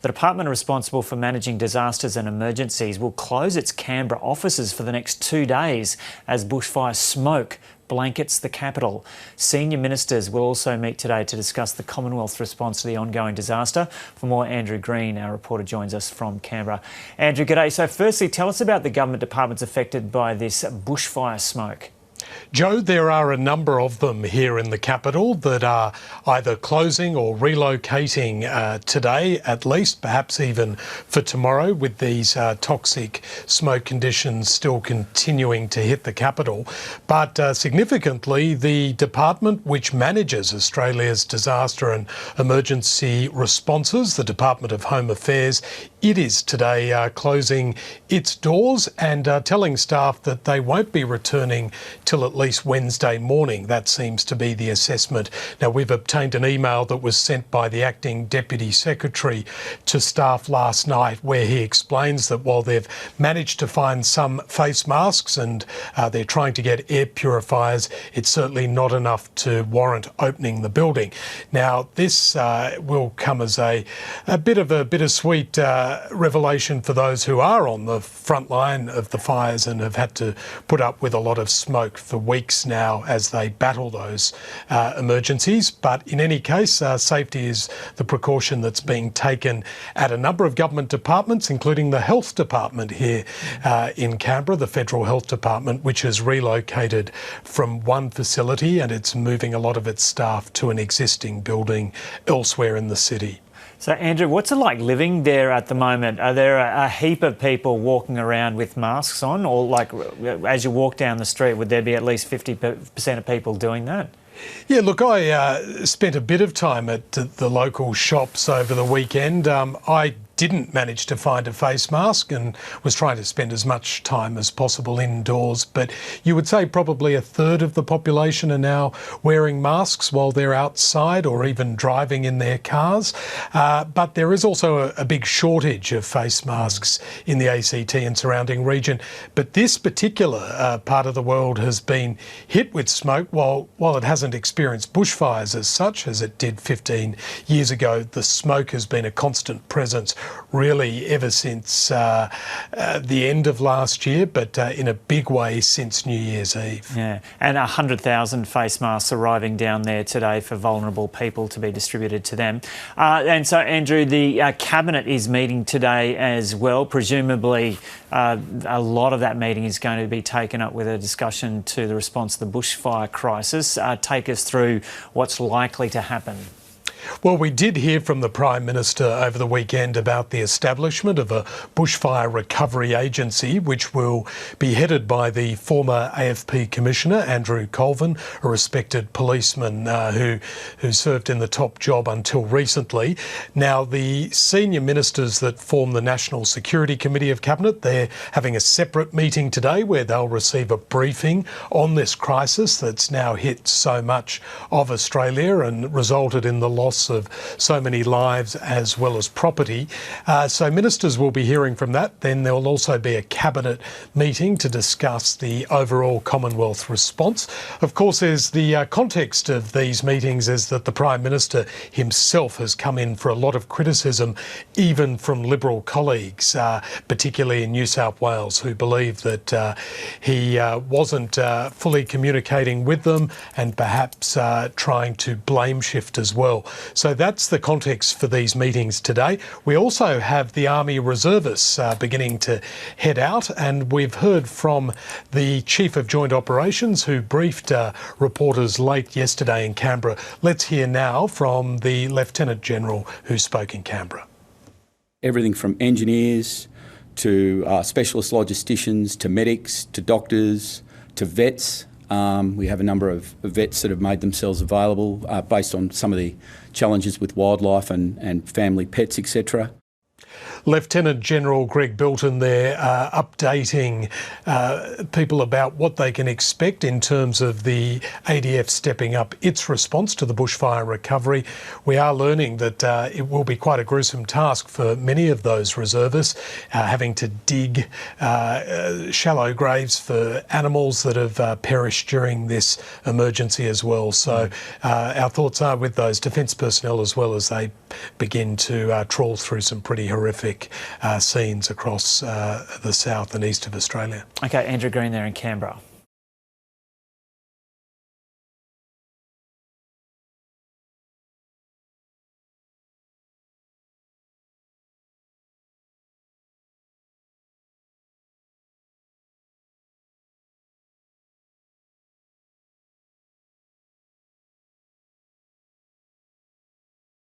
The department responsible for managing disasters and emergencies will close its Canberra offices for the next 2 days as bushfire smoke blankets the capital. Senior ministers will also meet today to discuss the Commonwealth's response to the ongoing disaster. For more, Andrew Green, our reporter, joins us from Canberra. Andrew, g'day. So firstly, tell us about the government departments affected by this bushfire smoke. Joe, there are a number of them here in the capital that are either closing or relocating today, at least, perhaps even for tomorrow, with these toxic smoke conditions still continuing to hit the capital. But significantly, the department which manages Australia's disaster and emergency responses, the Department of Home Affairs, it is today closing its doors and telling staff that they won't be returning till at least Wednesday morning. That seems to be the assessment. Now, we've obtained an email that was sent by the Acting Deputy Secretary to staff last night where he explains that while they've managed to find some face masks and they're trying to get air purifiers, it's certainly not enough to warrant opening the building. Now, this will come as a bit of a bittersweet revelation for those who are on the front line of the fires and have had to put up with a lot of smoke for weeks now as they battle those emergencies. But in any case, safety is the precaution that's being taken at a number of government departments, including the Health Department here in Canberra, the Federal Health Department, which has relocated from one facility and it's moving a lot of its staff to an existing building elsewhere in the city. So, Andrew, what's it like living there at the moment? Are there a heap of people walking around with masks on? Or, like, as you walk down the street, would there be at least 50% of people doing that? Yeah, look, I spent a bit of time at the local shops over the weekend. I didn't manage to find a face mask and was trying to spend as much time as possible indoors. But you would say probably a third of the population are now wearing masks while they're outside or even driving in their cars. But there is also a big shortage of face masks in the ACT and surrounding region. But this particular part of the world has been hit with smoke while it hasn't experienced bushfires as such as it did 15 years ago. The smoke has been a constant presence really ever since the end of last year, but in a big way since New Year's Eve. Yeah, and 100,000 face masks arriving down there today for vulnerable people to be distributed to them. And so, Andrew, the Cabinet is meeting today as well. Presumably, a lot of that meeting is going to be taken up with a discussion to the response to the bushfire crisis. Take us through what's likely to happen. Well, we did hear from the Prime Minister over the weekend about the establishment of a bushfire recovery agency, which will be headed by the former AFP Commissioner, Andrew Colvin, a respected policeman who served in the top job until recently. Now, the senior ministers that form the National Security Committee of Cabinet, they're having a separate meeting today where they'll receive a briefing on this crisis that's now hit so much of Australia and resulted in the loss of so many lives as well as property. So ministers will be hearing from that. Then there will also be a cabinet meeting to discuss the overall Commonwealth response. Of course, there's the context of these meetings is that the Prime Minister himself has come in for a lot of criticism, even from Liberal colleagues, particularly in New South Wales, who believe that he wasn't fully communicating with them and perhaps trying to blame shift as well. So that's the context for these meetings today. We also have the Army Reservists beginning to head out, and we've heard from the Chief of Joint Operations who briefed reporters late yesterday in Canberra. Let's hear now from the Lieutenant General who spoke in Canberra. Everything from engineers to specialist logisticians to medics to doctors to vets. We have a number of vets that have made themselves available based on some of the challenges with wildlife and family pets, etc. Lieutenant General Greg Bilton there updating people about what they can expect in terms of the ADF stepping up its response to the bushfire recovery. We are learning that it will be quite a gruesome task for many of those reservists, having to dig shallow graves for animals that have perished during this emergency as well. So our thoughts are with those defence personnel as well as they begin to trawl through some pretty horrific scenes across the south and east of Australia. Okay, Andrew Green there in Canberra.